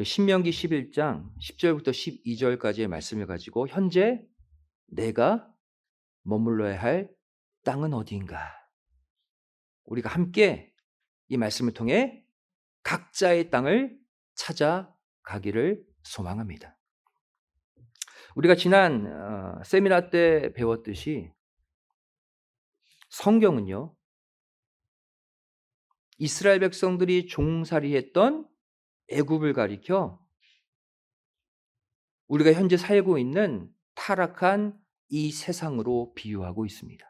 신명기 11장 10절부터 12절까지의 말씀을 가지고 현재 내가 머물러야 할 땅은 어디인가? 우리가 함께 이 말씀을 통해 각자의 땅을 찾아가기를 소망합니다. 우리가 지난 세미나 때 배웠듯이 성경은요, 이스라엘 백성들이 종살이했던 애굽을 가리켜 우리가 현재 살고 있는 타락한 이 세상으로 비유하고 있습니다.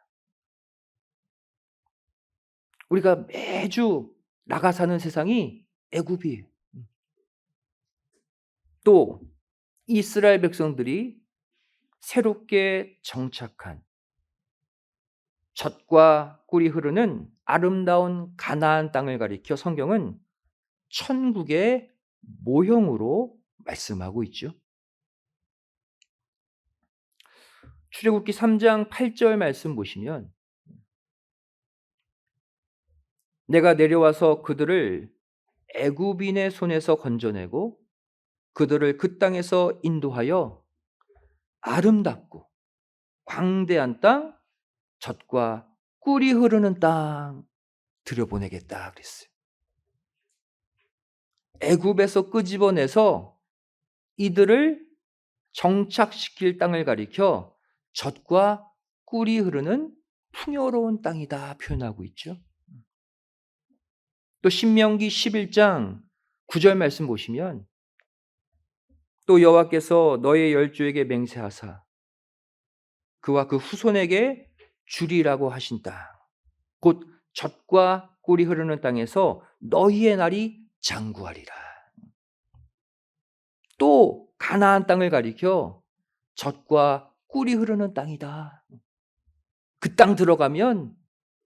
우리가 매주 나가 사는 세상이 애굽이에요. 또 이스라엘 백성들이 새롭게 정착한 젖과 꿀이 흐르는 아름다운 가나안 땅을 가리켜 성경은 천국의 모형으로 말씀하고 있죠. 출애굽기 3장 8절 말씀 보시면 내가 내려와서 그들을 애굽인의 손에서 건져내고 그들을 그 땅에서 인도하여 아름답고 광대한 땅, 젖과 꿀이 흐르는 땅 들여보내겠다 그랬어요. 애굽에서 끄집어내서 이들을 정착시킬 땅을 가리켜 젖과 꿀이 흐르는 풍요로운 땅이다 표현하고 있죠. 또 신명기 11장 9절 말씀 보시면 또 여호와께서 너의 열조에게 맹세하사 그와 그 후손에게 주리라고 하신 땅 곧 젖과 꿀이 흐르는 땅에서 너희의 날이 장구하리라. 또 가나안 땅을 가리켜 젖과 꿀이 흐르는 땅이다. 그 땅 들어가면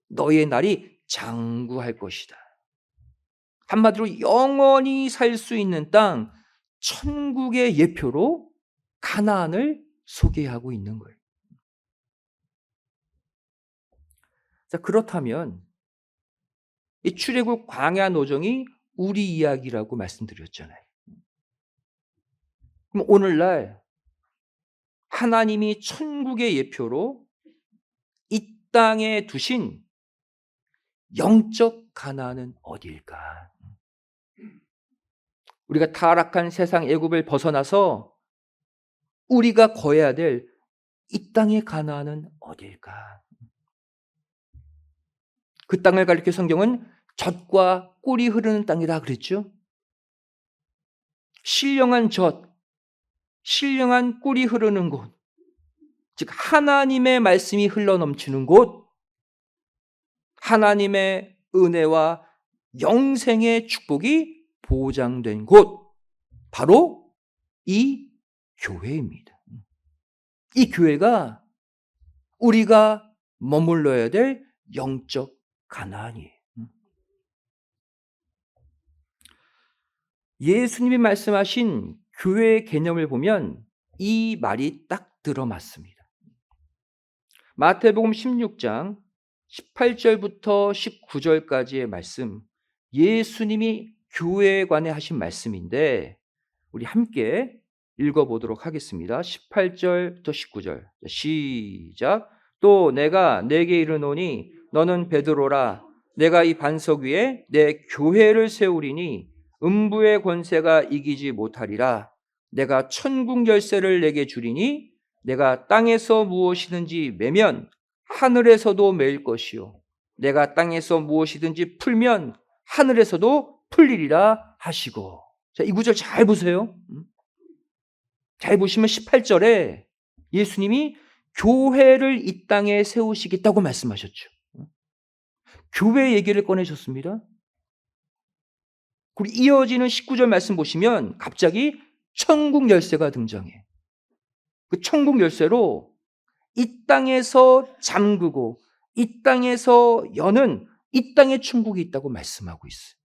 너희의 날이 장구할 것이다. 한마디로 영원히 살 수 있는 땅, 천국의 예표로 가나안을 소개하고 있는 거예요. 자, 그렇다면 이 출애굽 광야 노정이 우리 이야기라고 말씀드렸잖아요. 그럼 오늘날 하나님이 천국의 예표로 이 땅에 두신 영적 가나안은 어디일까? 우리가 타락한 세상 애굽을 벗어나서 우리가 거해야 될 이 땅의 가나안은 어디일까? 그 땅을 가리켜 성경은 젖과 꿀이 흐르는 땅이라 그랬죠. 신령한 젖, 신령한 꿀이 흐르는 곳, 즉 하나님의 말씀이 흘러넘치는 곳, 하나님의 은혜와 영생의 축복이 보장된 곳, 바로 이 교회입니다. 이 교회가 우리가 머물러야 될 영적 가나안이에요. 예수님이 말씀하신 교회의 개념을 보면 이 말이 딱 들어맞습니다. 마태복음 16장 18절부터 19절까지의 말씀, 예수님이 교회에 관해 하신 말씀인데 우리 함께 읽어보도록 하겠습니다. 18절부터 19절 시작. 또 내가 네게 이르노니 너는 베드로라. 내가 이 반석 위에 내 교회를 세우리니 음부의 권세가 이기지 못하리라. 내가 천국 열쇠를 내게 주리니 내가 땅에서 무엇이든지 매면 하늘에서도 매일 것이요 내가 땅에서 무엇이든지 풀면 하늘에서도 풀리리라 하시고. 자, 이 구절 잘 보세요. 잘 보시면 18절에 예수님이 교회를 이 땅에 세우시겠다고 말씀하셨죠. 교회 얘기를 꺼내셨습니다. 그리고 이어지는 19절 말씀 보시면 갑자기 천국 열쇠가 등장해. 그 천국 열쇠로 이 땅에서 잠그고 이 땅에서 여는 이 땅에 천국이 있다고 말씀하고 있어요.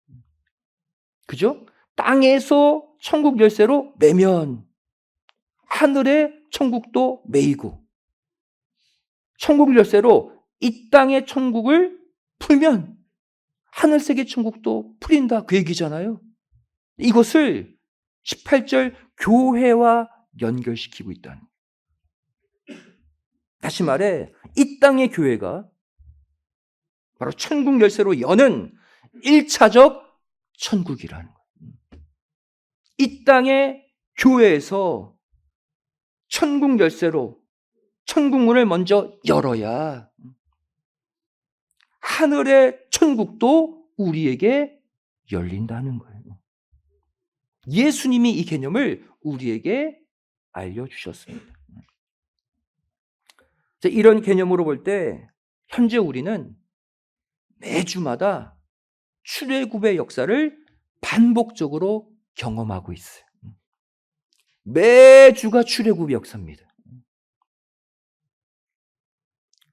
그죠? 땅에서 천국 열쇠로 매면 하늘의 천국도 매이고 천국 열쇠로 이 땅의 천국을 풀면 하늘세계 천국도 풀린다 그 얘기잖아요. 이것을 18절 교회와 연결시키고 있다는 거예요. 다시 말해 이 땅의 교회가 바로 천국 열쇠로 여는 1차적 천국이라는 거예요. 이 땅의 교회에서 천국 열쇠로 천국 문을 먼저 열어야 하늘의 천국도 우리에게 열린다는 거예요. 예수님이 이 개념을 우리에게 알려주셨습니다. 이런 개념으로 볼 때 현재 우리는 매주마다 출애굽의 역사를 반복적으로 경험하고 있어요. 매주가 출애굽의 역사입니다.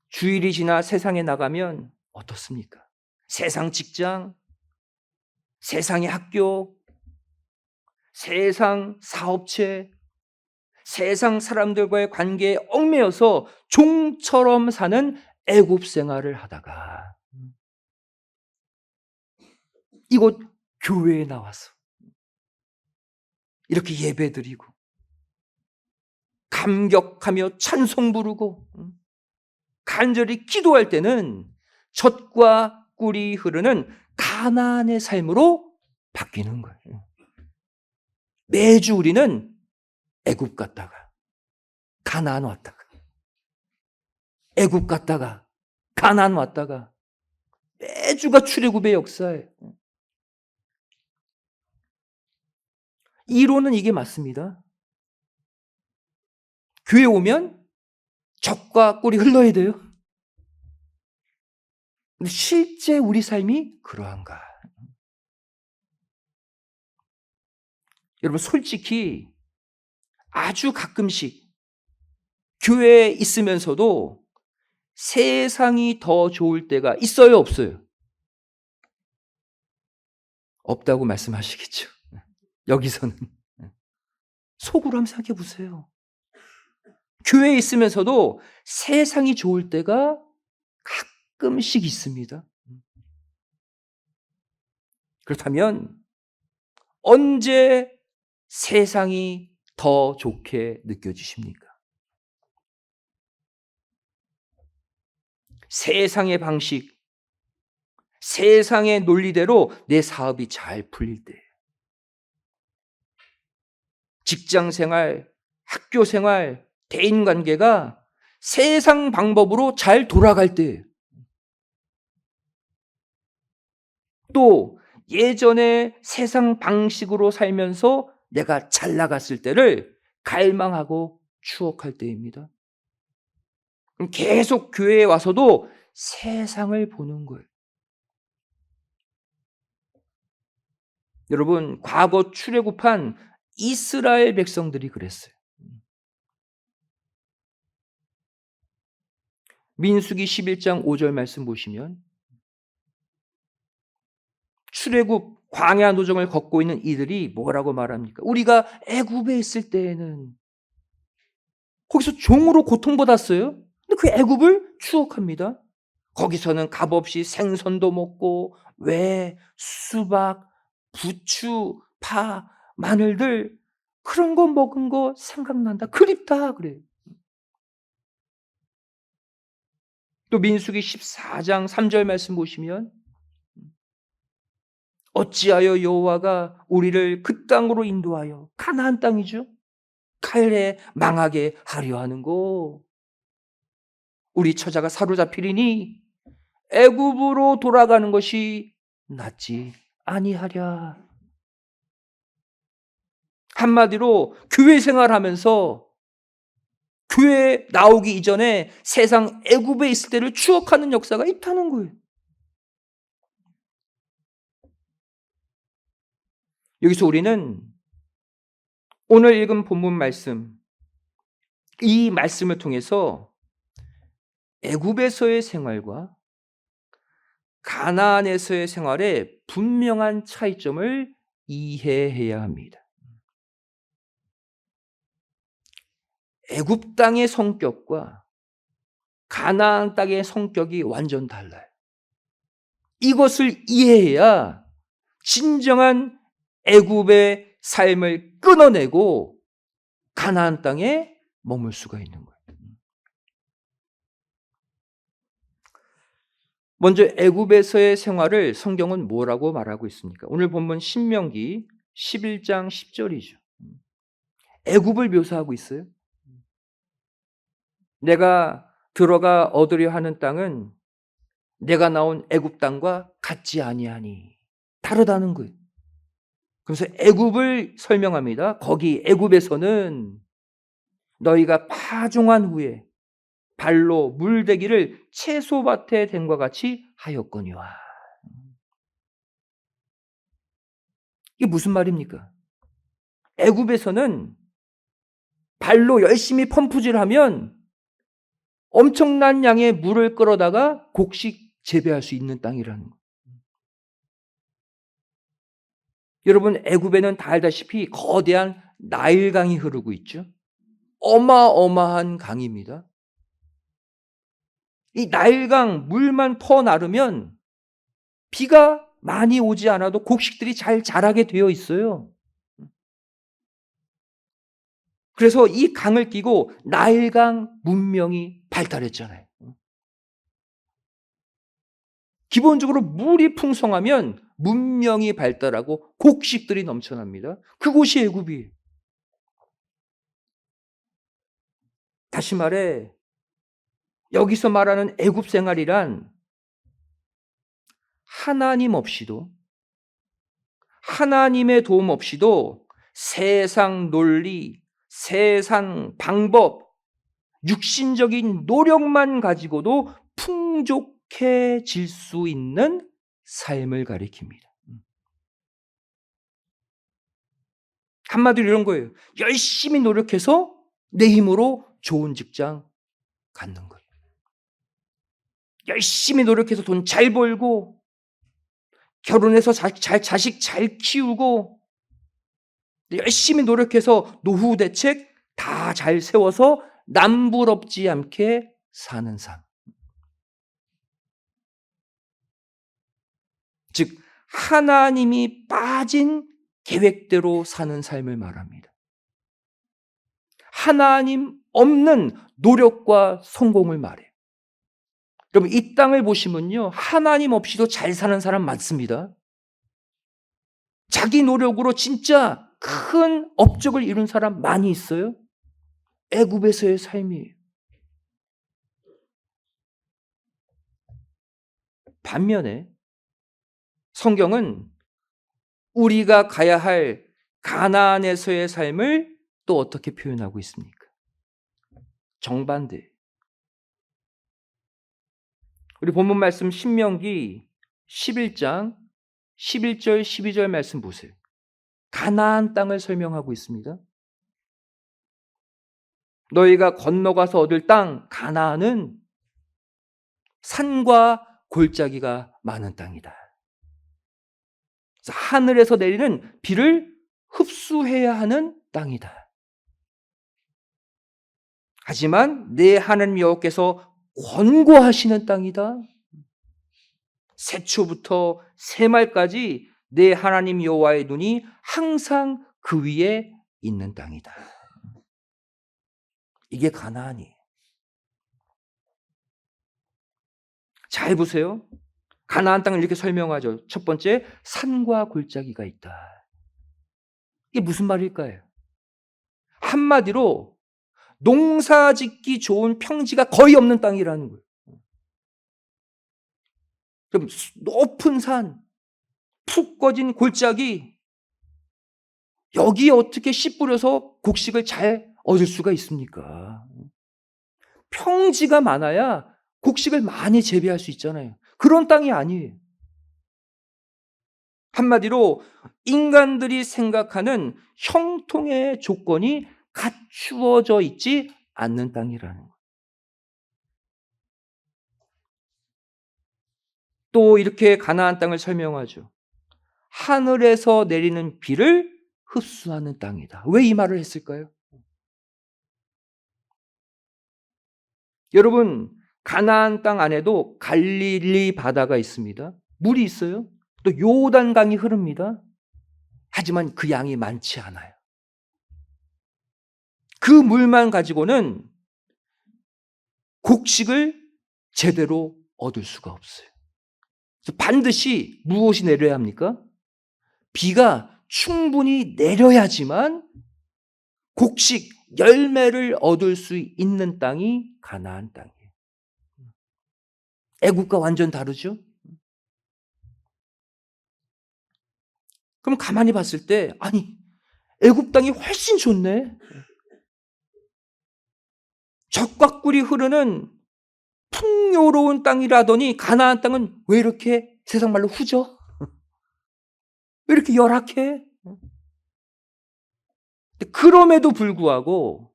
주일이 지나 세상에 나가면 어떻습니까? 세상 직장, 세상의 학교, 세상 사업체, 세상 사람들과의 관계에 얽매여서 종처럼 사는 애굽 생활을 하다가 이곳 교회에 나와서 이렇게 예배드리고 감격하며 찬송 부르고 간절히 기도할 때는 젖과 꿀이 흐르는 가나안의 삶으로 바뀌는 거예요. 매주 우리는 애굽 갔다가 가나안 왔다가 애굽 갔다가 가나안 왔다가 매주가 출애굽의 역사예요. 이론은 이게 맞습니다. 교회 오면 젖과 꿀이 흘러야 돼요. 근데 실제 우리 삶이 그러한가? 여러분 솔직히 아주 가끔씩 교회에 있으면서도 세상이 더 좋을 때가 있어요, 없어요? 없다고 말씀하시겠죠. 여기서는 속으로 한번 생각해 보세요. 교회에 있으면서도 세상이 좋을 때가 가끔씩 있습니다. 그렇다면 언제 세상이 더 좋게 느껴지십니까? 세상의 방식, 세상의 논리대로 내 사업이 잘 풀릴 때, 직장 생활, 학교 생활, 대인 관계가 세상 방법으로 잘 돌아갈 때, 또 예전에 세상 방식으로 살면서 내가 잘 나갔을 때를 갈망하고 추억할 때입니다. 그럼 계속 교회에 와서도 세상을 보는 거예요. 여러분, 과거 출애굽한 이스라엘 백성들이 그랬어요. 민수기 11장 5절 말씀 보시면 출애굽 광야 노정을 걷고 있는 이들이 뭐라고 말합니까? 우리가 애굽에 있을 때에는 거기서 종으로 고통받았어요. 근데 그 애굽을 추억합니다. 거기서는 값없이 생선도 먹고 왜 수박, 부추, 파, 마늘들 그런 거 먹은 거 생각난다. 그립다 그래요. 또 민수기 14장 3절 말씀 보시면 어찌하여 여호와가 우리를 그 땅으로 인도하여 가나안 땅이죠. 칼에 망하게 하려 하는고 우리 처자가 사로잡히리니 애굽으로 돌아가는 것이 낫지 아니하랴. 한마디로 교회 생활하면서 교회 나오기 이전에 세상 애굽에 있을 때를 추억하는 역사가 있다는 거예요. 여기서 우리는 오늘 읽은 본문 말씀, 이 말씀을 통해서 애굽에서의 생활과 가나안에서의 생활의 분명한 차이점을 이해해야 합니다. 애굽 땅의 성격과 가나안 땅의 성격이 완전 달라요. 이것을 이해해야 진정한 애굽의 삶을 끊어내고 가나안 땅에 머물 수가 있는 거예요. 먼저 애굽에서의 생활을 성경은 뭐라고 말하고 있습니까? 오늘 본문 신명기 11장 10절이죠. 애굽을 묘사하고 있어요. 내가 들어가 얻으려 하는 땅은 내가 나온 애굽 땅과 같지 아니하니, 다르다는 거예요. 그래서 애굽을 설명합니다. 거기 애굽에서는 너희가 파종한 후에 발로 물대기를 채소밭에 댄과 같이 하였거니와. 이게 무슨 말입니까? 애굽에서는 발로 열심히 펌프질하면 엄청난 양의 물을 끌어다가 곡식 재배할 수 있는 땅이라는 거예요. 여러분, 애굽에는 다 알다시피 거대한 나일강이 흐르고 있죠. 어마어마한 강입니다. 이 나일강 물만 퍼나르면 비가 많이 오지 않아도 곡식들이 잘 자라게 되어 있어요. 그래서 이 강을 끼고 나일강 문명이 발달했잖아요. 기본적으로 물이 풍성하면 문명이 발달하고 곡식들이 넘쳐납니다. 그곳이 애굽이에요. 다시 말해, 여기서 말하는 애굽 생활이란 하나님 없이도, 하나님의 도움 없이도 세상 논리, 세상 방법, 육신적인 노력만 가지고도 풍족해질 수 있는 삶을 가리킵니다. 한마디로 이런 거예요. 열심히 노력해서 내 힘으로 좋은 직장 갖는 거예요. 열심히 노력해서 돈 잘 벌고, 결혼해서 자식 잘 키우고, 열심히 노력해서 노후 대책 다 잘 세워서 남부럽지 않게 사는 삶. 즉, 하나님이 빠진 계획대로 사는 삶을 말합니다. 하나님 없는 노력과 성공을 말해요. 여러분, 이 땅을 보시면요, 하나님 없이도 잘 사는 사람 많습니다. 자기 노력으로 진짜 큰 업적을 이룬 사람 많이 있어요. 애굽에서의 삶이에요. 반면에 성경은 우리가 가야 할 가나안에서의 삶을 또 어떻게 표현하고 있습니까? 정반대. 우리 본문 말씀 신명기 11장 11절 12절 말씀 보세요. 가나안 땅을 설명하고 있습니다. 너희가 건너가서 얻을 땅 가나안은 산과 골짜기가 많은 땅이다. 그래서 하늘에서 내리는 비를 흡수해야 하는 땅이다. 하지만 내 하나님 여호와께서 권고하시는 땅이다. 새초부터 새말까지 내 하나님 여호와의 눈이 항상 그 위에 있는 땅이다. 이게 가나안이에요. 잘 보세요. 가나안 땅을 이렇게 설명하죠. 첫 번째, 산과 골짜기가 있다. 이게 무슨 말일까요? 한마디로 농사 짓기 좋은 평지가 거의 없는 땅이라는 거예요. 그럼 높은 산, 푹 꺼진 골짜기, 여기에 어떻게 씨 뿌려서 곡식을 잘 얻을 수가 있습니까? 평지가 많아야 곡식을 많이 재배할 수 있잖아요. 그런 땅이 아니에요. 한마디로 인간들이 생각하는 형통의 조건이 갖추어져 있지 않는 땅이라는 거예요. 또 이렇게 가나안 땅을 설명하죠. 하늘에서 내리는 비를 흡수하는 땅이다. 왜 이 말을 했을까요? 여러분, 가나안 땅 안에도 갈릴리 바다가 있습니다. 물이 있어요. 또 요단강이 흐릅니다. 하지만 그 양이 많지 않아요. 그 물만 가지고는 곡식을 제대로 얻을 수가 없어요. 그래서 반드시 무엇이 내려야 합니까? 비가 충분히 내려야지만 곡식, 열매를 얻을 수 있는 땅이 가나안 땅이에요. 애굽과 완전 다르죠? 그럼 가만히 봤을 때, 아니, 애굽 땅이 훨씬 좋네. 젖과 꿀이 흐르는 풍요로운 땅이라더니 가나안 땅은 왜 이렇게 세상 말로 후져? 왜 이렇게 열악해? 그럼에도 불구하고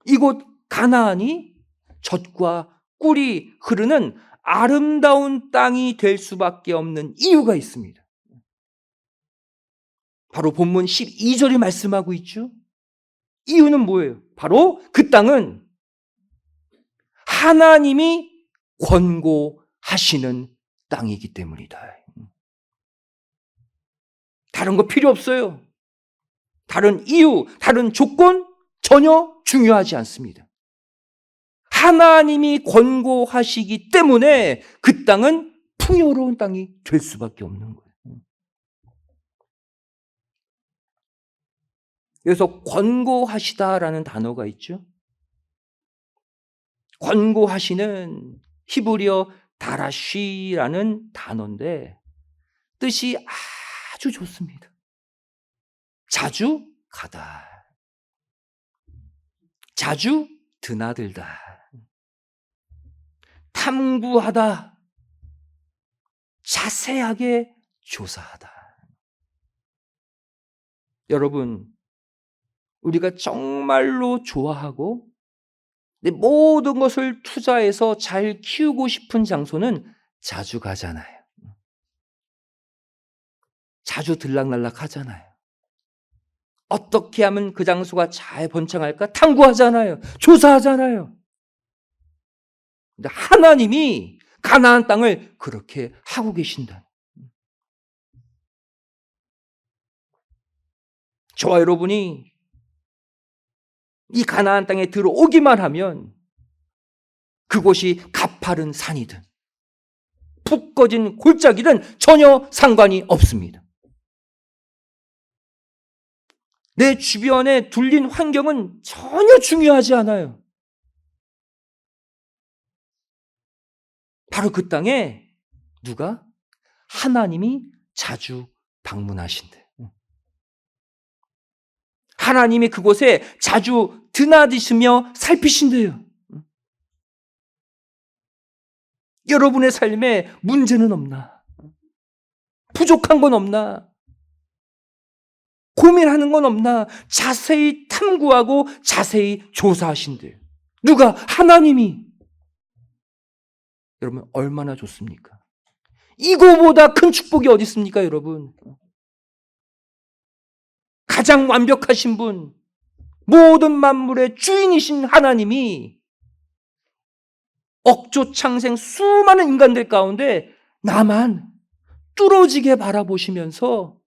이곳 가나안이 젖과 꿀이 흐르는 아름다운 땅이 될 수밖에 없는 이유가 있습니다. 바로 본문 12절이 말씀하고 있죠. 이유는 뭐예요? 바로 그 땅은 하나님이 권고하시는 땅이기 때문이다. 다른 거 필요 없어요. 다른 이유, 다른 조건 전혀 중요하지 않습니다. 하나님이 권고하시기 때문에 그 땅은 풍요로운 땅이 될 수밖에 없는 거예요. 그래서 권고하시다라는 단어가 있죠. 권고하시는 히브리어 다라쉬라는 단어인데 뜻이 아주 좋습니다. 자주 가다, 자주 드나들다, 탐구하다, 자세하게 조사하다. 여러분, 우리가 정말로 좋아하고 내 모든 것을 투자해서 잘 키우고 싶은 장소는 자주 가잖아요. 자주 들락날락 하잖아요. 어떻게 하면 그 장소가 잘 번창할까? 탐구하잖아요. 조사하잖아요. 근데 하나님이 가나안 땅을 그렇게 하고 계신다. 저와 여러분이 이 가나안 땅에 들어오기만 하면 그곳이 가파른 산이든 푹 꺼진 골짜기든 전혀 상관이 없습니다. 내 주변에 둘린 환경은 전혀 중요하지 않아요. 바로 그 땅에 누가? 하나님이 자주 방문하신대. 하나님이 그곳에 자주 드나드시며 살피신대요. 여러분의 삶에 문제는 없나? 부족한 건 없나? 고민하는 건 없나? 자세히 탐구하고 자세히 조사하신대요. 누가? 하나님이. 여러분 얼마나 좋습니까? 이거보다 큰 축복이 어디 있습니까, 여러분? 가장 완벽하신 분, 모든 만물의 주인이신 하나님이 억조창생 수많은 인간들 가운데 나만 뚫어지게 바라보시면서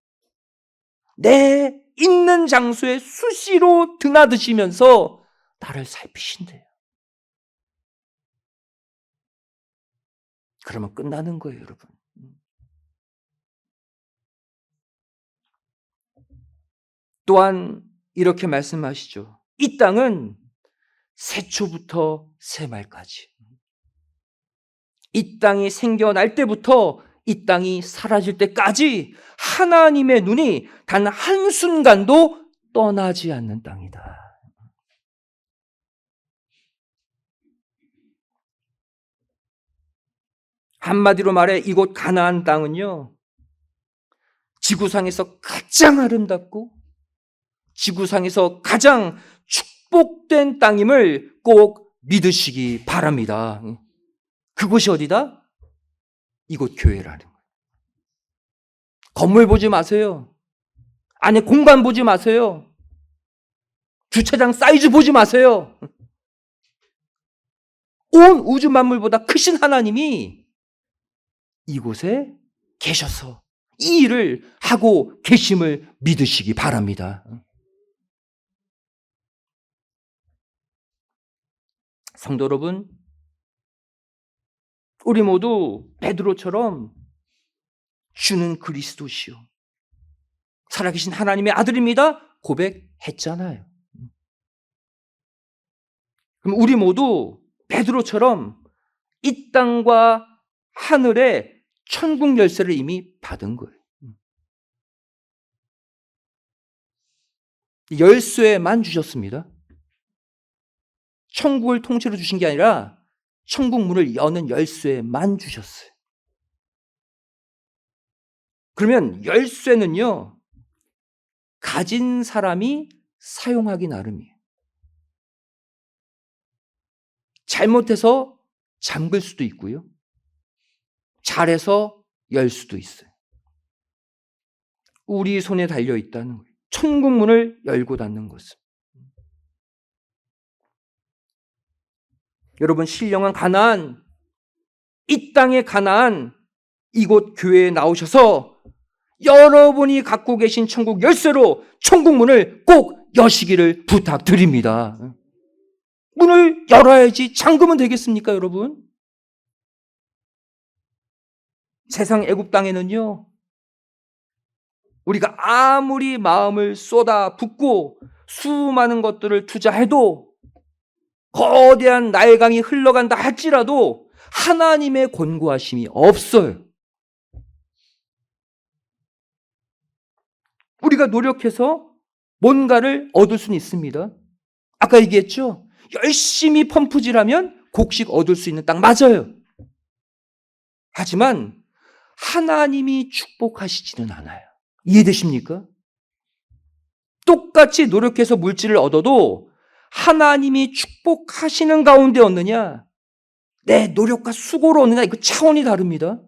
내 있는 장소에 수시로 드나드시면서 나를 살피신대요. 그러면 끝나는 거예요, 여러분. 또한 이렇게 말씀하시죠. 이 땅은 새초부터 새말까지, 이 땅이 생겨날 때부터 이 땅이 사라질 때까지 하나님의 눈이 단 한순간도 떠나지 않는 땅이다. 한마디로 말해 이곳 가나안 땅은요, 지구상에서 가장 아름답고 지구상에서 가장 축복된 땅임을 꼭 믿으시기 바랍니다. 그곳이 어디다? 이곳 교회라는 거예요. 건물 보지 마세요. 안에 공간 보지 마세요. 주차장 사이즈 보지 마세요. 온 우주 만물보다 크신 하나님이 이곳에 계셔서 이 일을 하고 계심을 믿으시기 바랍니다. 성도 여러분, 우리 모두 베드로처럼 주는 그리스도시요 살아계신 하나님의 아들입니다 고백했잖아요. 그럼 우리 모두 베드로처럼 이 땅과 하늘의 천국 열쇠를 이미 받은 거예요. 열쇠만 주셨습니다. 천국을 통째로 주신 게 아니라 천국 문을 여는 열쇠만 주셨어요. 그러면 열쇠는요, 가진 사람이 사용하기 나름이에요. 잘못해서 잠글 수도 있고요. 잘해서 열 수도 있어요. 우리 손에 달려 있다는 거예요. 천국 문을 열고 닫는 것은. 여러분, 신령한 가나안, 이 땅의 가나안, 이곳 교회에 나오셔서 여러분이 갖고 계신 천국 열쇠로 천국 문을 꼭 여시기를 부탁드립니다. 문을 열어야지 잠그면 되겠습니까, 여러분? 세상 애굽 땅에는요, 우리가 아무리 마음을 쏟아 붓고 수많은 것들을 투자해도 거대한 나일강이 흘러간다 할지라도 하나님의 권고하심이 없어요. 우리가 노력해서 뭔가를 얻을 수는 있습니다. 아까 얘기했죠? 열심히 펌프질하면 곡식 얻을 수 있는 땅 맞아요. 하지만 하나님이 축복하시지는 않아요. 이해되십니까? 똑같이 노력해서 물질을 얻어도 하나님이 축복하시는 가운데 얻느냐, 내 노력과 수고로 얻느냐, 이거 차원이 다릅니다.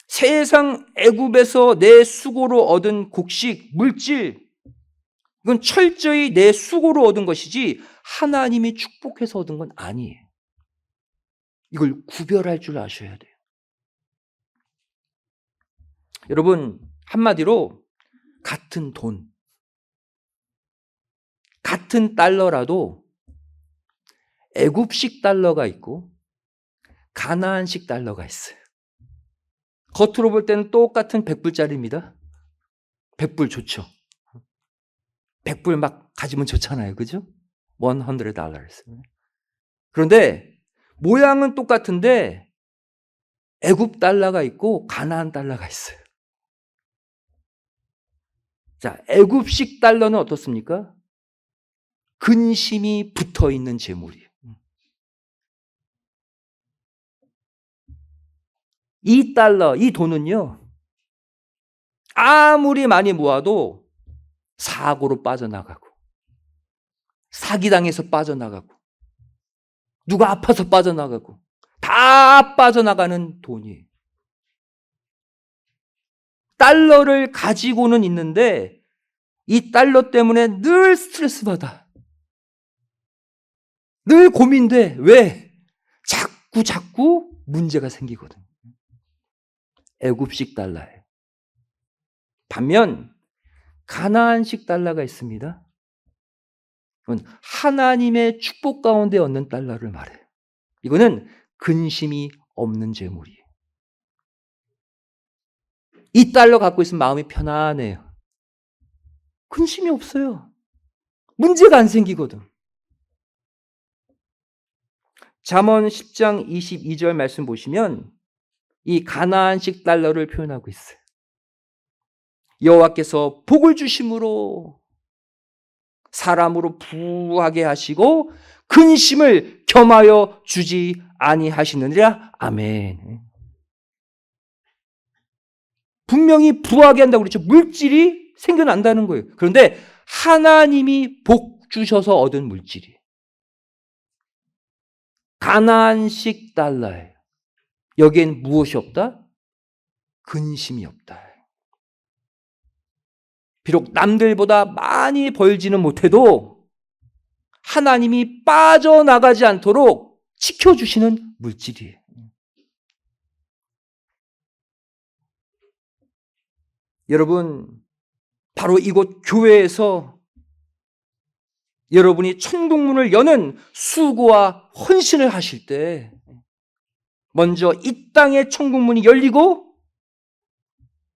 세상 애굽에서 내 수고로 얻은 곡식, 물질, 이건 철저히 내 수고로 얻은 것이지 하나님이 축복해서 얻은 건 아니에요. 이걸 구별할 줄 아셔야 돼요. 여러분, 한마디로 같은 돈, 같은 달러라도 애굽식 달러가 있고 가나안식 달러가 있어요. 겉으로 볼 때는 똑같은 100불짜리입니다. 100불 좋죠. 100불 막 가지면 좋잖아요. 그죠? $100. 그런데 모양은 똑같은데 애굽 달러가 있고 가나안 달러가 있어요. 자, 애굽식 달러는 어떻습니까? 근심이 붙어 있는 재물이에요. 이 달러, 이 돈은요, 아무리 많이 모아도 사고로 빠져나가고, 사기당해서 빠져나가고, 누가 아파서 빠져나가고, 다 빠져나가는 돈이에요. 달러를 가지고는 있는데 이 달러 때문에 늘 스트레스 받아. 늘 고민돼. 왜? 자꾸 문제가 생기거든. 애굽식 달러예요. 반면 가나안식 달러가 있습니다. 그건 하나님의 축복 가운데 얻는 달러를 말해요. 이거는 근심이 없는 재물이에요. 이 달러 갖고 있으면 마음이 편안해요. 근심이 없어요. 문제가 안 생기거든. 잠언 10장 22절 말씀 보시면 이 가나안식 달러를 표현하고 있어요. 여호와께서 복을 주심으로 사람으로 부하게 하시고 근심을 겸하여 주지 아니하시느니라. 아멘. 분명히 부하게 한다고 그랬죠. 물질이 생겨난다는 거예요. 그런데 하나님이 복 주셔서 얻은 물질이에요. 가나안식 달러예요. 여기엔 무엇이 없다? 근심이 없다. 비록 남들보다 많이 벌지는 못해도 하나님이 빠져나가지 않도록 지켜주시는 물질이에요. 여러분, 바로 이곳 교회에서 여러분이 천국문을 여는 수고와 헌신을 하실 때 먼저 이 땅의 천국문이 열리고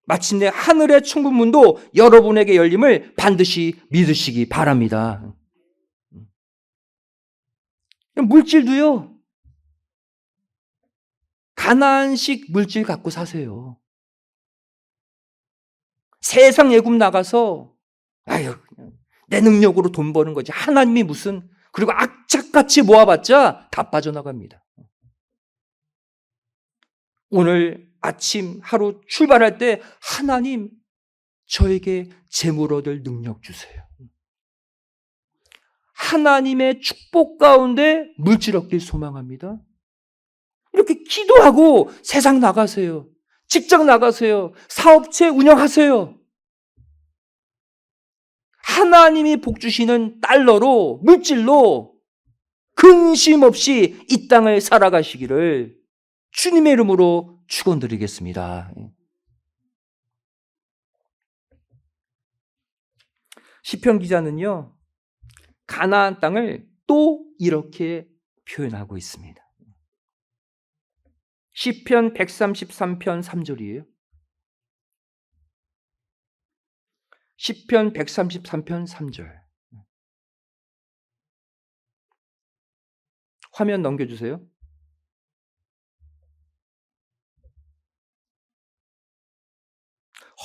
마침내 하늘의 천국문도 여러분에게 열림을 반드시 믿으시기 바랍니다. 물질도요, 가나안식 물질 갖고 사세요. 세상 예금 나가서 아유 그냥 내 능력으로 돈 버는 거지 하나님이 무슨, 그리고 악착같이 모아봤자 다 빠져나갑니다. 오늘 아침 하루 출발할 때 하나님 저에게 재물 얻을 능력 주세요. 하나님의 축복 가운데 물질 얻길 소망합니다. 이렇게 기도하고 세상 나가세요. 직장 나가세요. 사업체 운영하세요. 하나님이 복 주시는 달러로, 물질로 근심 없이 이 땅을 살아가시기를 주님의 이름으로 축원드리겠습니다. 시편 기자는요, 가나안 땅을 또 이렇게 표현하고 있습니다. 시편 133편 3절이에요. 시편 133편 3절. 화면 넘겨주세요.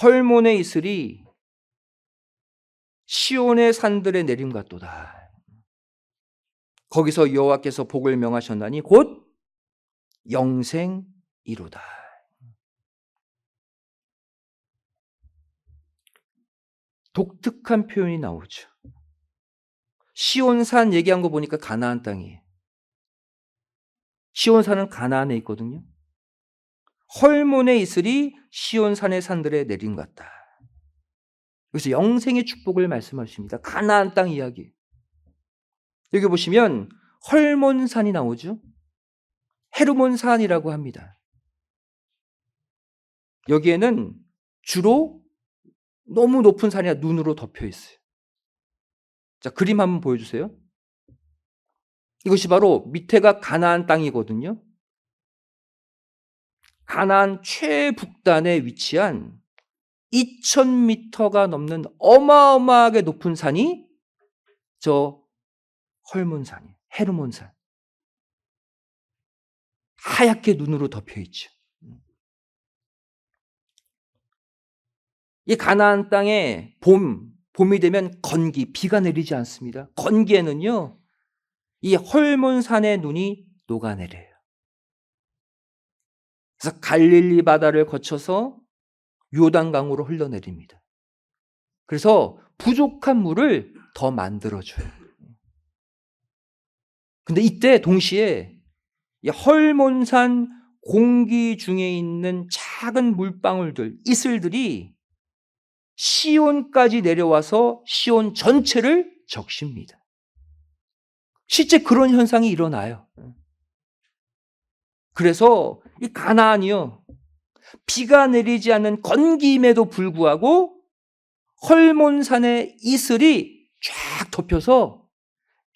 헐몬의 이슬이 시온의 산들에 내림 같도다. 거기서 여호와께서 복을 명하셨나니 곧 영생이로다. 독특한 표현이 나오죠. 시온산 얘기한 거 보니까 가나안 땅이에요. 시온산은 가나안에 있거든요. 헐몬의 이슬이 시온산의 산들에 내림 같다. 그래서 영생의 축복을 말씀하십니다. 가나안 땅 이야기. 여기 보시면 헐몬산이 나오죠. 헤르몬산이라고 합니다. 여기에는 주로 너무 높은 산이 눈으로 덮여 있어요. 자, 그림 한번 보여주세요. 이것이 바로 밑에가 가나안 땅이거든요. 가나안 최북단에 위치한 2000m가 넘는 어마어마하게 높은 산이 저 헐몬산이에요. 헤르몬산. 하얗게 눈으로 덮여 있죠. 이 가나안 땅에 봄이 되면 건기, 비가 내리지 않습니다. 건기에는요, 이 헐몬산의 눈이 녹아내려요. 그래서 갈릴리 바다를 거쳐서 요단강으로 흘러내립니다. 그래서 부족한 물을 더 만들어줘요. 근데 이때 동시에 이 헐몬산 공기 중에 있는 작은 물방울들, 이슬들이 시온까지 내려와서 시온 전체를 적십니다. 실제 그런 현상이 일어나요. 그래서 이 가나안이요, 비가 내리지 않는 건기임에도 불구하고 헐몬산의 이슬이 쫙 덮여서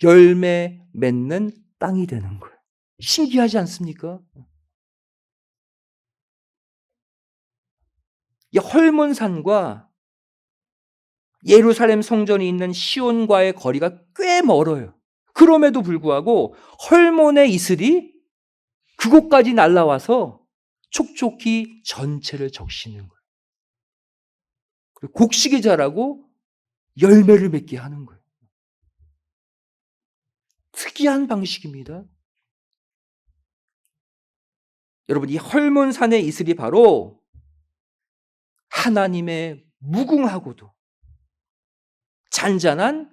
열매 맺는 땅이 되는 거예요. 신기하지 않습니까? 이 헐몬산과 예루살렘 성전이 있는 시온과의 거리가 꽤 멀어요. 그럼에도 불구하고 헐몬의 이슬이 그곳까지 날아와서 촉촉히 전체를 적시는 거예요. 그리고 곡식이 자라고 열매를 맺게 하는 거예요. 특이한 방식입니다. 여러분, 이 헐몬산의 이슬이 바로 하나님의 무궁하고도 잔잔한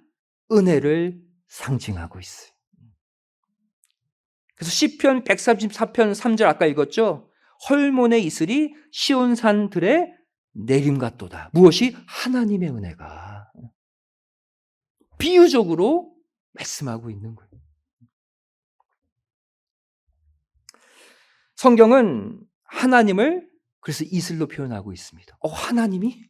은혜를 상징하고 있어요. 그래서 시편 134편 3절 아까 읽었죠? 헐몬의 이슬이 시온산들의 내림 같도다. 무엇이? 하나님의 은혜가. 비유적으로 말씀하고 있는 거예요. 성경은 하나님을 그래서 이슬로 표현하고 있습니다. 하나님이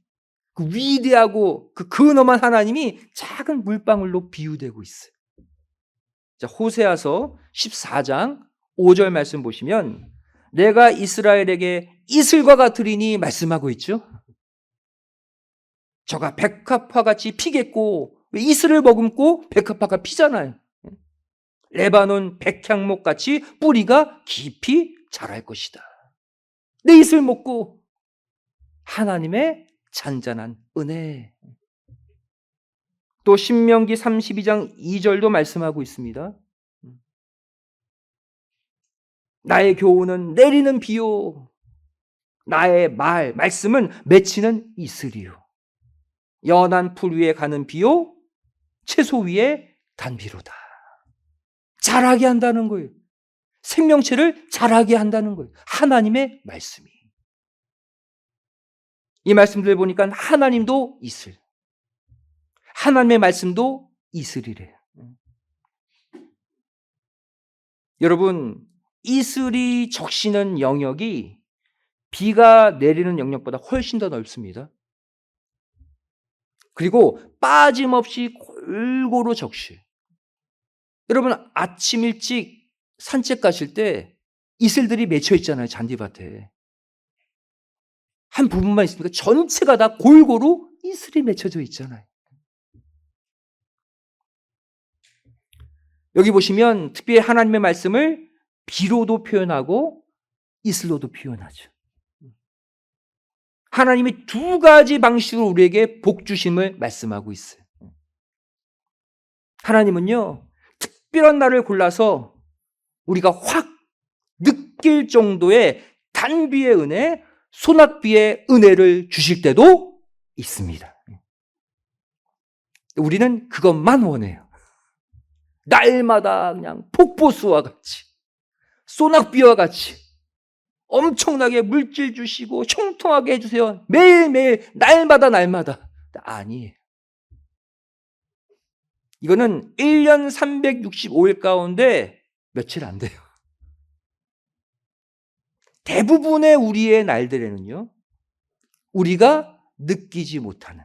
그 위대하고 그 근엄한 하나님이 작은 물방울로 비유되고 있어요. 자, 호세아서 14장 5절 말씀 보시면 내가 이스라엘에게 이슬과 같으리니 말씀하고 있죠. 저가 백합화같이 피겠고, 왜 이슬을 머금고 백합화가 피잖아요. 레바논 백향목같이 뿌리가 깊이 자랄 것이다. 내 이슬 먹고 하나님의 잔잔한 은혜. 또 신명기 32장 2절도 말씀하고 있습니다. 나의 교훈은 내리는 비요, 나의 말씀은 맺히는 이슬이요, 연한 풀 위에 가는 비요, 채소 위에 단비로다. 자라게 한다는 거예요. 생명체를 자라게 한다는 거예요. 하나님의 말씀이. 이 말씀들 보니까 하나님도 이슬, 하나님의 말씀도 이슬이래요. 여러분, 이슬이 적시는 영역이 비가 내리는 영역보다 훨씬 더 넓습니다. 그리고 빠짐없이 골고루 적셔요. 여러분, 아침 일찍 산책 가실 때 이슬들이 맺혀 있잖아요. 잔디밭에. 한 부분만 있습니까? 전체가 다 골고루 이슬이 맺혀져 있잖아요. 여기 보시면 특별히 하나님의 말씀을 비로도 표현하고 이슬로도 표현하죠. 하나님이 두 가지 방식으로 우리에게 복 주심을 말씀하고 있어요. 하나님은요, 특별한 날을 골라서 우리가 확 느낄 정도의 단비의 은혜, 소낙비의 은혜를 주실 때도 있습니다. 우리는 그것만 원해요. 날마다 그냥 폭포수와 같이, 소낙비와 같이 엄청나게 물질 주시고 형통하게 해주세요. 매일매일 날마다. 아니에요. 이거는 1년 365일 가운데 며칠 안 돼요. 대부분의 우리의 날들에는요, 우리가 느끼지 못하는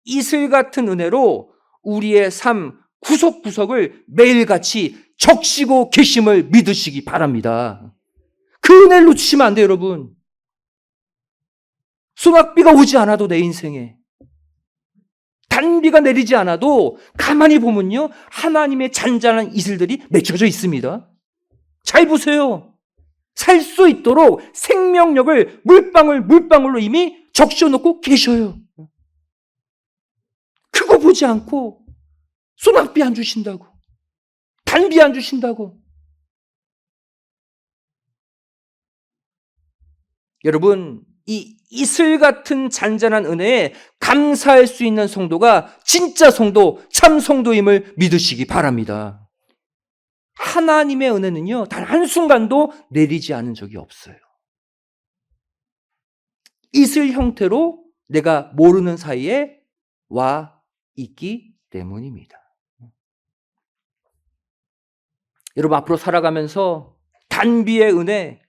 이슬 같은 은혜로 우리의 삶 구석구석을 매일같이 적시고 계심을 믿으시기 바랍니다. 그 은혜를 놓치시면 안 돼요, 여러분. 소낙비가 오지 않아도 내 인생에, 단비가 내리지 않아도 가만히 보면요, 하나님의 잔잔한 이슬들이 맺혀져 있습니다. 잘 보세요. 살 수 있도록 생명력을 물방울로 이미 적셔놓고 계셔요. 그거 보지 않고 소낙비 안 주신다고, 단비 안 주신다고. 여러분, 이 이슬 같은 잔잔한 은혜에 감사할 수 있는 성도가 진짜 성도, 참 성도임을 믿으시기 바랍니다. 하나님의 은혜는요, 단 한순간도 내리지 않은 적이 없어요. 이슬 형태로 내가 모르는 사이에 와 있기 때문입니다. 여러분, 앞으로 살아가면서 단비의 은혜,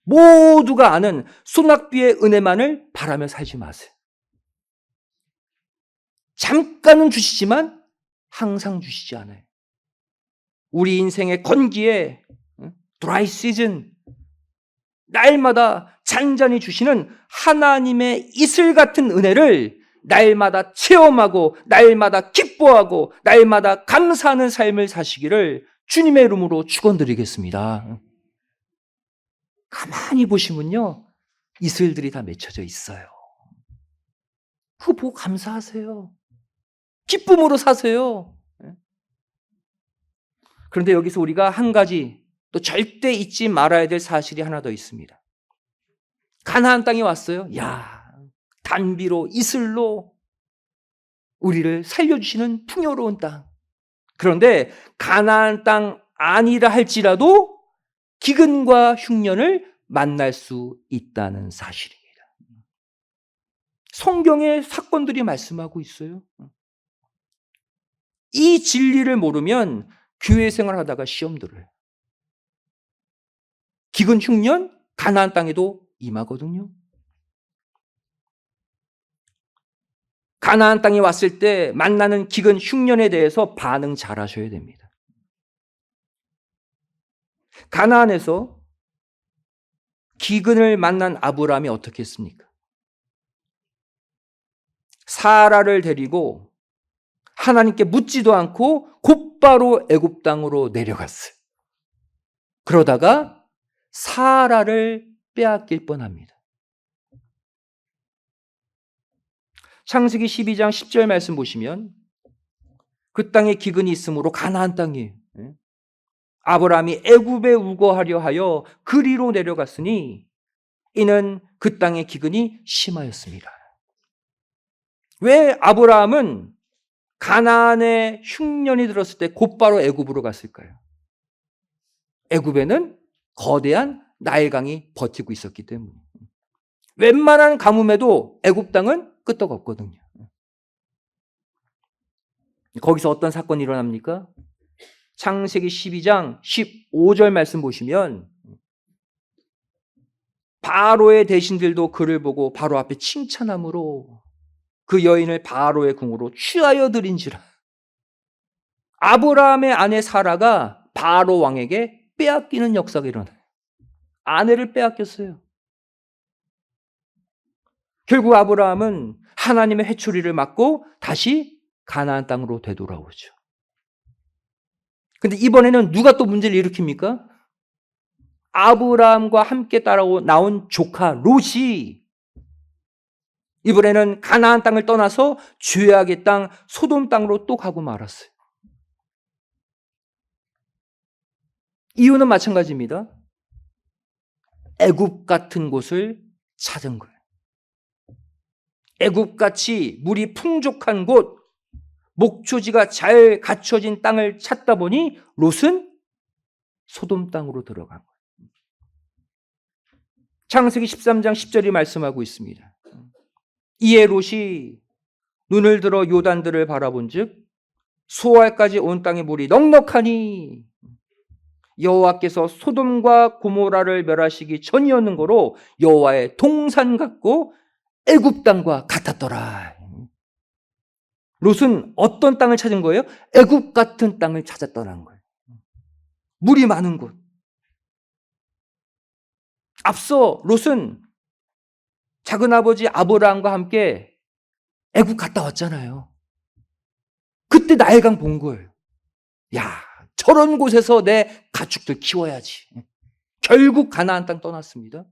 모두가 아는 소낙비의 은혜만을 바라며 살지 마세요. 잠깐은 주시지만 항상 주시지 않아요. 우리 인생의 건기에 드라이 시즌, 날마다 잔잔히 주시는 하나님의 이슬 같은 은혜를 날마다 체험하고 날마다 기뻐하고 날마다 감사하는 삶을 사시기를 주님의 이름으로 축원드리겠습니다. 가만히 보시면요, 이슬들이 다 맺혀져 있어요. 그거 보고 감사하세요. 기쁨으로 사세요. 그런데 여기서 우리가 한 가지 또 절대 잊지 말아야 될 사실이 하나 더 있습니다. 가나안 땅에 왔어요. 야, 단비로 이슬로 우리를 살려주시는 풍요로운 땅. 그런데 가나안 땅 아니라 할지라도 기근과 흉년을 만날 수 있다는 사실입니다. 성경의 사건들이 말씀하고 있어요. 이 진리를 모르면 교회 생활하다가 시험 들어요. 기근 흉년, 가나안 땅에도 임하거든요. 가나안 땅에 왔을 때 만나는 기근 흉년에 대해서 반응 잘 하셔야 됩니다. 가나안에서 기근을 만난 아브라함이 어떻게 했습니까? 사라를 데리고 하나님께 묻지도 않고 곧바로 애굽 땅으로 내려갔어요. 그러다가 사라를 빼앗길 뻔합니다. 창세기 12장 10절 말씀 보시면 그 땅에 기근이 있으므로 가나안 땅이에요. 아브라함이 애굽에 우거하려 하여 그리로 내려갔으니 이는 그 땅의 기근이 심하였습니다. 왜 아브라함은 가나안에 흉년이 들었을 때 곧바로 애굽으로 갔을까요? 애굽에는 거대한 나일강이 버티고 있었기 때문에. 웬만한 가뭄에도 애굽 땅은 끄떡없거든요. 거기서 어떤 사건이 일어납니까? 창세기 12장 15절 말씀 보시면 바로의 대신들도 그를 보고 바로 앞에 칭찬함으로 그 여인을 바로의 궁으로 취하여 드린지라. 아브라함의 아내 사라가 바로 왕에게 빼앗기는 역사가 일어나요. 아내를 빼앗겼어요. 결국 아브라함은 하나님의 회초리를 맞고 다시 가나안 땅으로 되돌아오죠. 근데 이번에는 누가 또 문제를 일으킵니까? 아브라함과 함께 나온 조카 롯이 이번에는 가나안 땅을 떠나서 죄악의 땅 소돔 땅으로 또 가고 말았어요. 이유는 마찬가지입니다. 애굽 같은 곳을 찾은 거예요. 애굽같이 물이 풍족한 곳, 목초지가 잘 갖춰진 땅을 찾다 보니 롯은 소돔 땅으로 들어간 거예요. 창세기 13장 10절이 말씀하고 있습니다. 이에 롯이 눈을 들어 요단들을 바라본즉 소알까지 온 땅의 물이 넉넉하니 여호와께서 소돔과 고모라를 멸하시기 전이었는 거로 여호와의 동산 같고 애굽 땅과 같았더라. 롯은 어떤 땅을 찾은 거예요? 애굽 같은 땅을 찾았더라는 거예요. 물이 많은 곳. 앞서 롯은 작은아버지 아브라함과 함께 애굽 갔다 왔잖아요. 그때 나일강 본 거예요. 야, 저런 곳에서 내 가축들 키워야지. 결국 가나안 땅 떠났습니다.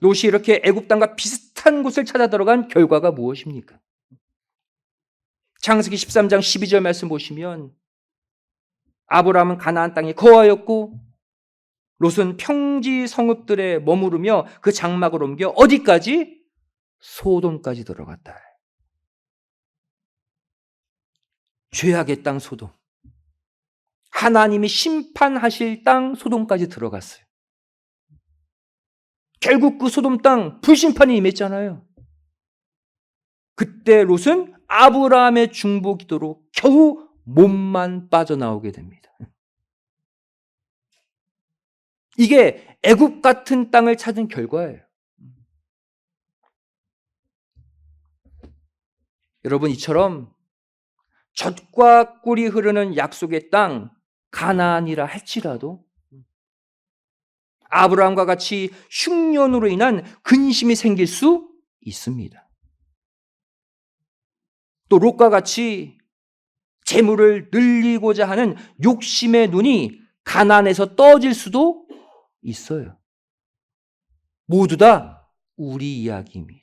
롯이 이렇게 애굽 땅과 비슷한 곳을 찾아 들어간 결과가 무엇입니까? 창세기 13장 12절 말씀 보시면 아브라함은 가나안 땅에 거하였고 롯은 평지 성읍들에 머무르며 그 장막을 옮겨 어디까지? 소돔까지 들어갔다. 죄악의 땅 소돔. 하나님이 심판하실 땅 소돔까지 들어갔어요. 결국 그 소돔 땅 불심판이 임했잖아요. 그때 롯은 아브라함의 중보 기도로 겨우 몸만 빠져나오게 됩니다. 이게 애굽 같은 땅을 찾은 결과예요. 여러분, 이처럼 젖과 꿀이 흐르는 약속의 땅 가나안이라 할지라도 아브라함과 같이 흉년으로 인한 근심이 생길 수 있습니다. 또 롯과 같이 재물을 늘리고자 하는 욕심의 눈이 가나안에서 떠질 수도 있어요. 모두 다 우리 이야기입니다.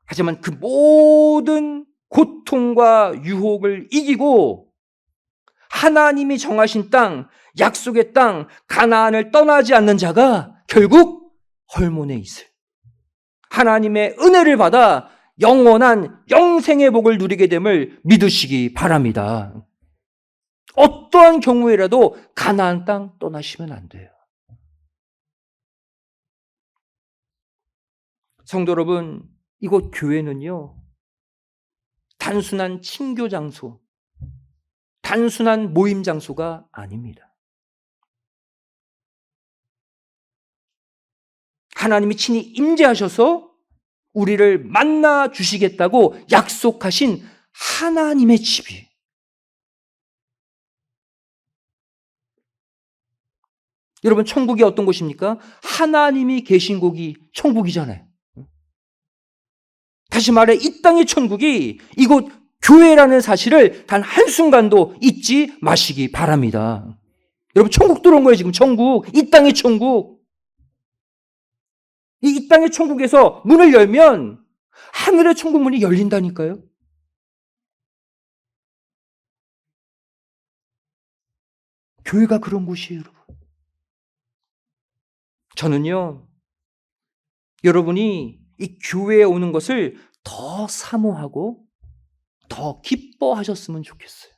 하지만 그 모든 고통과 유혹을 이기고 하나님이 정하신 땅, 약속의 땅, 가나안을 떠나지 않는 자가 결국 헐몬에 있어요. 하나님의 은혜를 받아 영원한 영생의 복을 누리게 됨을 믿으시기 바랍니다. 어떠한 경우에라도 가나안 땅 떠나시면 안 돼요. 성도 여러분, 이곳 교회는요, 단순한 친교 장소, 단순한 모임 장소가 아닙니다. 하나님이 친히 임재하셔서 우리를 만나 주시겠다고 약속하신 하나님의 집이. 여러분, 천국이 어떤 곳입니까? 하나님이 계신 곳이 천국이잖아요. 다시 말해, 이 땅의 천국이 이곳 교회라는 사실을 단 한순간도 잊지 마시기 바랍니다. 여러분, 천국 들어온 거예요, 지금. 천국. 이 땅의 천국. 이 땅의 천국에서 문을 열면 하늘의 천국 문이 열린다니까요. 교회가 그런 곳이에요, 여러분. 저는요, 여러분이 이 교회에 오는 것을 더 사모하고 더 기뻐하셨으면 좋겠어요.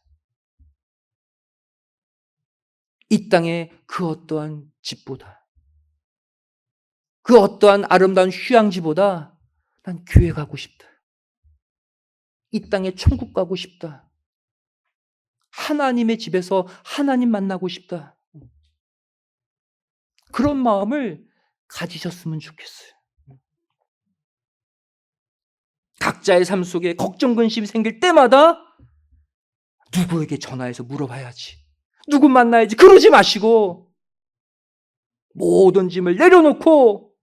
이 땅의 그 어떠한 집보다, 그 어떠한 아름다운 휴양지보다 난 교회 가고 싶다. 이 땅에 천국 가고 싶다. 하나님의 집에서 하나님 만나고 싶다. 그런 마음을 가지셨으면 좋겠어요. 각자의 삶 속에 걱정, 근심이 생길 때마다 누구에게 전화해서 물어봐야지, 누구 만나야지, 그러지 마시고 모든 짐을 내려놓고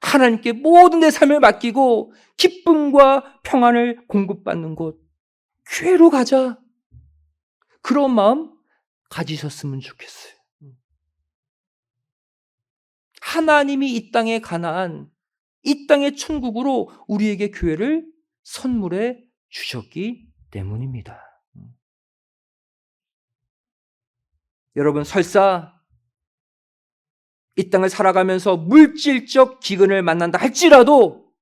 하나님께 모든 내 삶을 맡기고 기쁨과 평안을 공급받는 곳, 교회로 가자. 그런 마음 가지셨으면 좋겠어요. 하나님이 이 땅의 가나안, 이 땅의 천국으로 우리에게 교회를 선물해 주셨기 때문입니다. 여러분, 설사 이 땅을 살아가면서 물질적 기근을 만난다 할지라도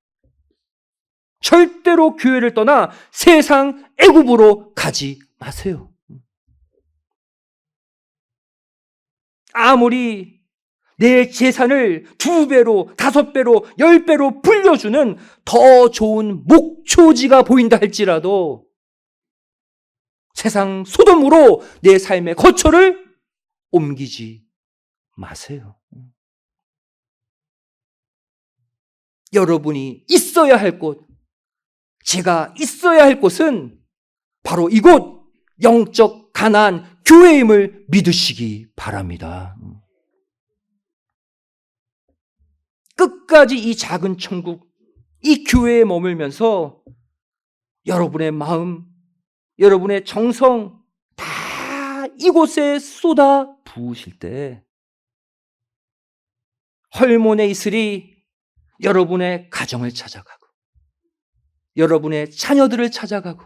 절대로 교회를 떠나 세상 애굽으로 가지 마세요. 아무리 내 재산을 2배로, 5배로, 10배로 불려주는 더 좋은 목초지가 보인다 할지라도 세상 소돔으로 내 삶의 거처를 옮기지 마세요. 여러분이 있어야 할 곳, 제가 있어야 할 곳은 바로 이곳 영적 가나안 교회임을 믿으시기 바랍니다. 끝까지 이 작은 천국, 이 교회에 머물면서 여러분의 마음, 여러분의 정성 다 이곳에 쏟아 부으실 때 헐몬의 이슬이 여러분의 가정을 찾아가고 여러분의 자녀들을 찾아가고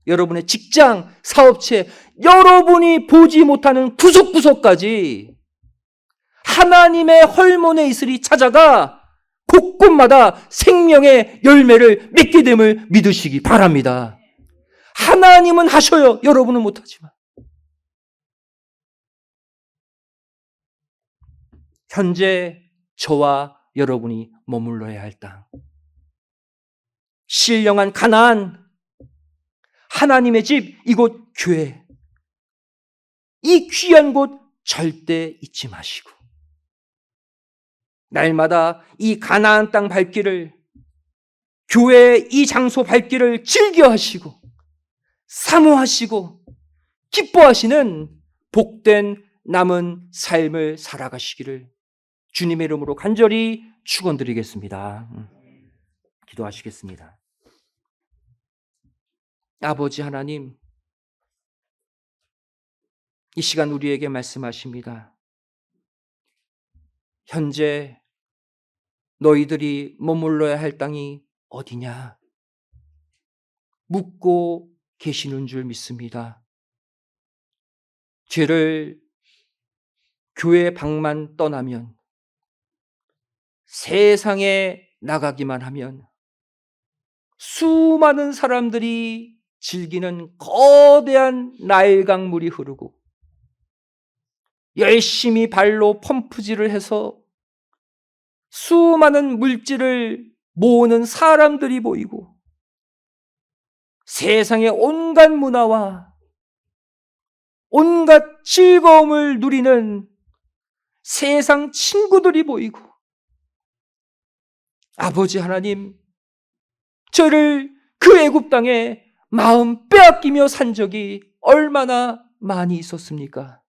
여러분의 직장, 사업체, 여러분이 보지 못하는 구석구석까지 하나님의 헐몬의 이슬이 찾아가 곳곳마다 생명의 열매를 맺게 됨을 믿으시기 바랍니다. 하나님은 하셔요. 여러분은 못하지만. 현재 저와 여러분이 머물러야 할 땅, 신령한 가나안, 하나님의 집, 이곳 교회, 이 귀한 곳 절대 잊지 마시고 날마다 이 가나안 땅 밟기를, 교회의 이 장소 밟기를 즐겨하시고 사모하시고 기뻐하시는 복된 남은 삶을 살아가시기를 주님의 이름으로 간절히 축원드리겠습니다. 기도하시겠습니다. 아버지 하나님, 이 시간 우리에게 말씀하십니다. 현재 너희들이 머물러야 할 땅이 어디냐 묻고 계시는 줄 믿습니다. 죄를 교회 밖만 떠나면, 세상에 나가기만 하면 수많은 사람들이 즐기는 거대한 나일 강물이 흐르고 열심히 발로 펌프질을 해서 수많은 물질을 모으는 사람들이 보이고 세상의 온갖 문화와 온갖 즐거움을 누리는 세상 친구들이 보이고 아버지 하나님, 저를 그 애굽 땅에 마음 빼앗기며 산 적이 얼마나 많이 있었습니까?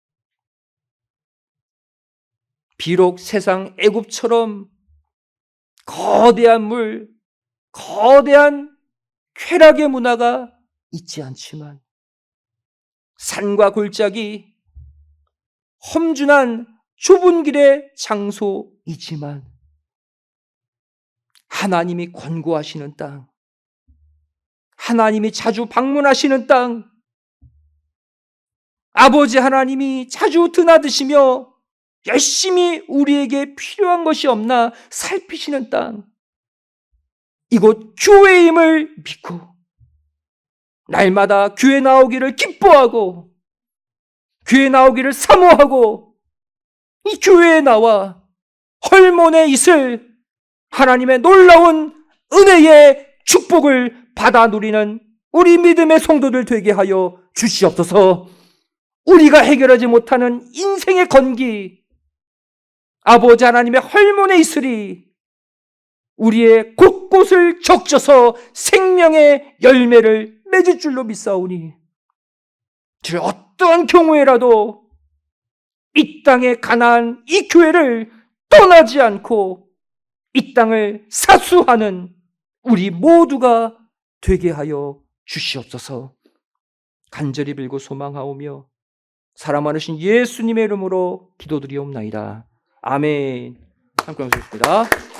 비록 세상 애굽처럼 거대한 물, 거대한 쾌락의 문화가 있지 않지만 산과 골짜기, 험준한 좁은 길의 장소이지만 하나님이 권고하시는 땅, 하나님이 자주 방문하시는 땅, 아버지 하나님이 자주 드나드시며 열심히 우리에게 필요한 것이 없나 살피시는 땅, 이곳 교회임을 믿고 날마다 교회 나오기를 기뻐하고 교회 나오기를 사모하고 이 교회에 나와 헐몬에 있을 하나님의 놀라운 은혜의 축복을 받아 누리는 우리 믿음의 성도들 되게 하여 주시옵소서. 우리가 해결하지 못하는 인생의 건기, 아버지 하나님의 헐몬에 있으리 우리의 곳곳을 적셔서 생명의 열매를 맺을 줄로 믿사오니 주의 어떠한 경우에라도 이 땅에 가나안 이 교회를 떠나지 않고 이 땅을 사수하는 우리 모두가 되게 하여 주시옵소서. 간절히 빌고 소망하오며 사랑 많으신 예수님의 이름으로 기도드리옵나이다. 아멘. 함께 하겠습니다.